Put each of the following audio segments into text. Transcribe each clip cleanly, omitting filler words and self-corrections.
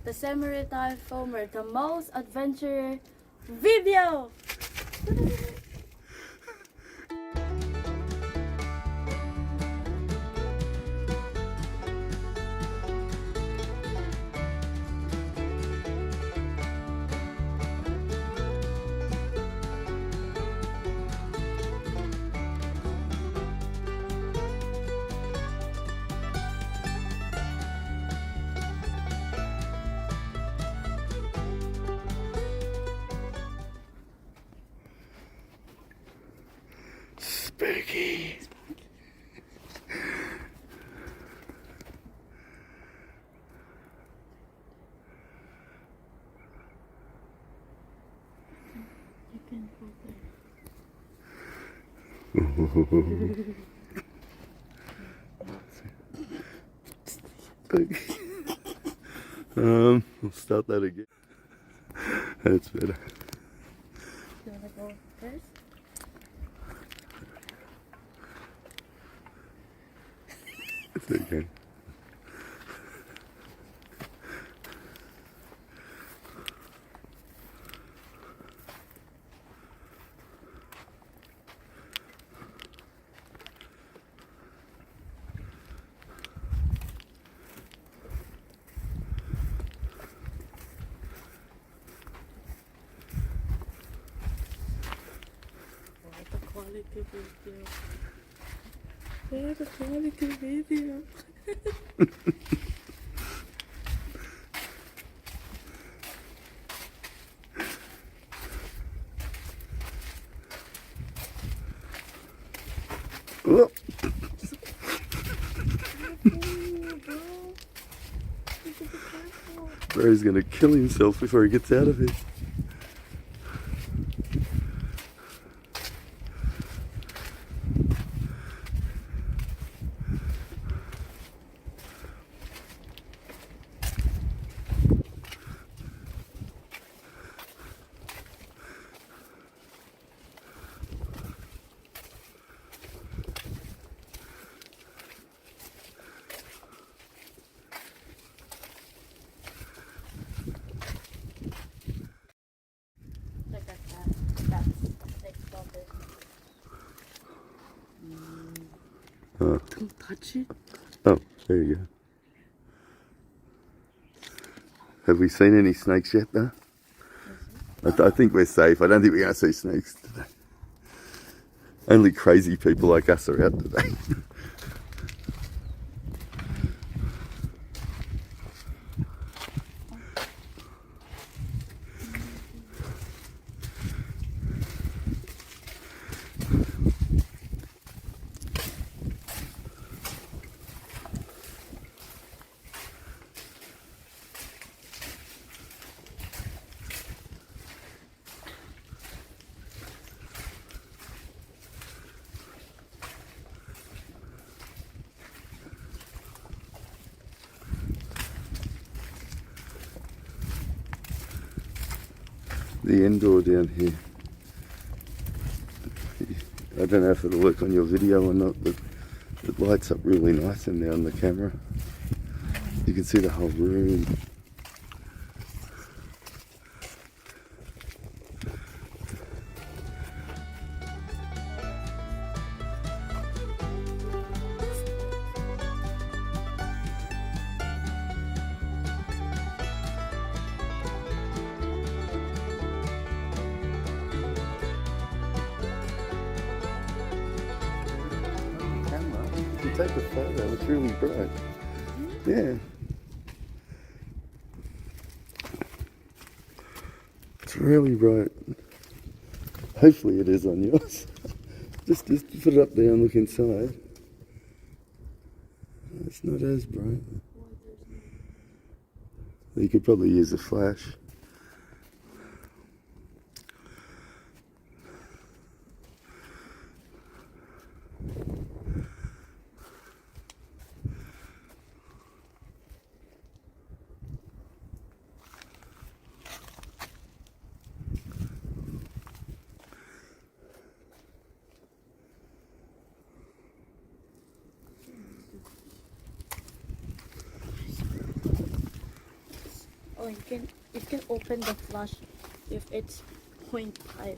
the semi-retired filmer, the most adventurous video. Spooky. You can put Spooky. We'll start that again. That's better. Do you want to go first? It's okay. The quality video. Yeah, the quality video. Oh. Bro's gonna kill himself before he gets out of here. Look at that. That's next of it. Don't touch it. Oh, there you go. Have we seen any snakes yet, though? I think we're safe. I don't think we're going to see snakes today. Only crazy people like us are out today. The indoor down here. I don't know if it'll work on your video or not, but it lights up really nice in there on the camera. You can see the whole room. You can take a photo, it's really bright. Yeah. It's really bright. Hopefully it is on yours. just put it up there and look inside. It's not as bright. You could probably use a flash. Oh, you can open the flush if it's 0.5.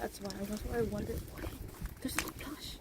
That's why I wondered why there's no flush.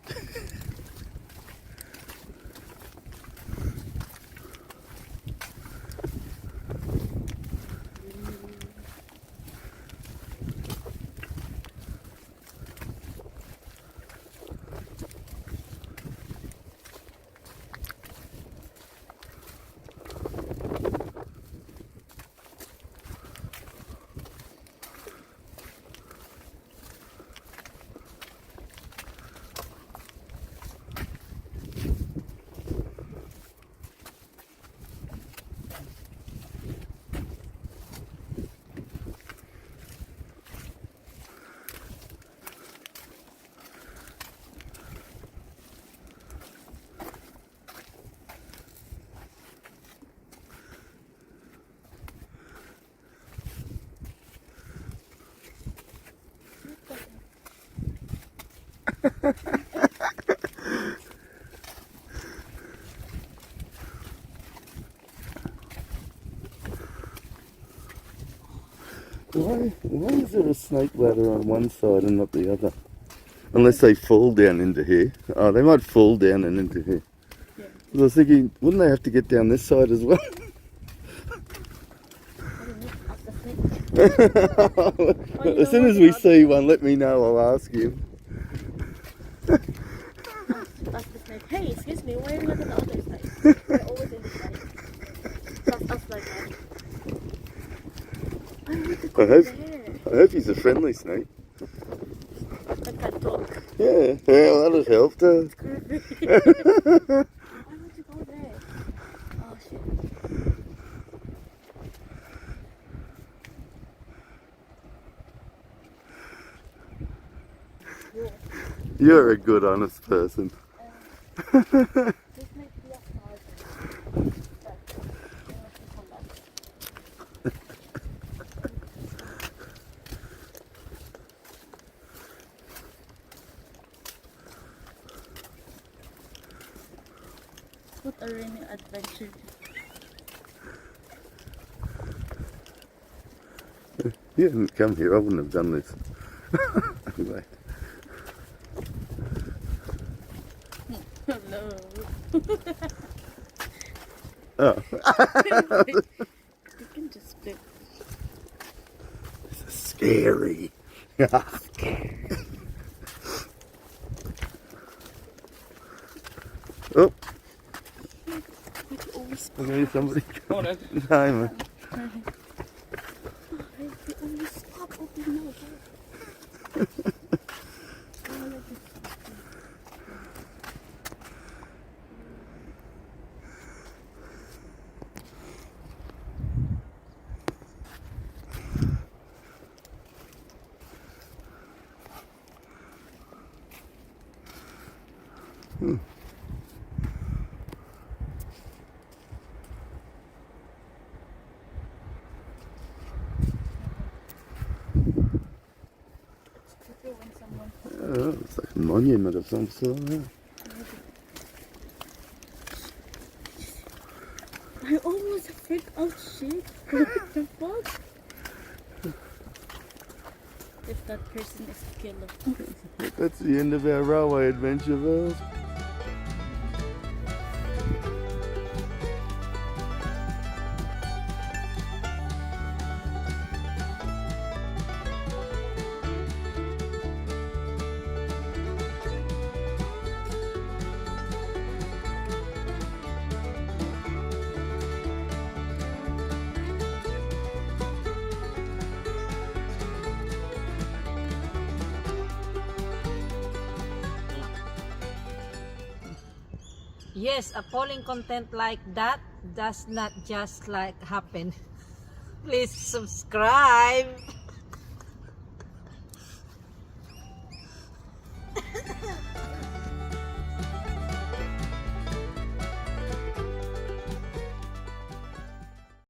Why is there a snake ladder on one side and not the other? Unless they fall down into here. Oh, they might fall down and into here. Yeah. 'Cause I was thinking, wouldn't they have to get down this side as well? As soon as we see one, let me know, I'll ask you. Ask the snake, hey, excuse me, why are you not on the other side? We're always in the side. Stuff like that. I hope he's a friendly snake. That can talk. Yeah, well, that'll help too. Why would you go there? Oh shit. You're a good, honest person. This might be a hard one. What a rainy adventure. You didn't come here, I wouldn't have done this. Anyway. Hello. Oh. You can just flip. This is scary. Oh. Okay, somebody come. Hi, man. You always stop opening Oh, it's like a monument of some sort. Yeah. I almost freaked out shit. What the fuck? If that person is a killer. That's the end of our railway adventure, Virl. Yes, appalling content like that does not just like happen. Please subscribe.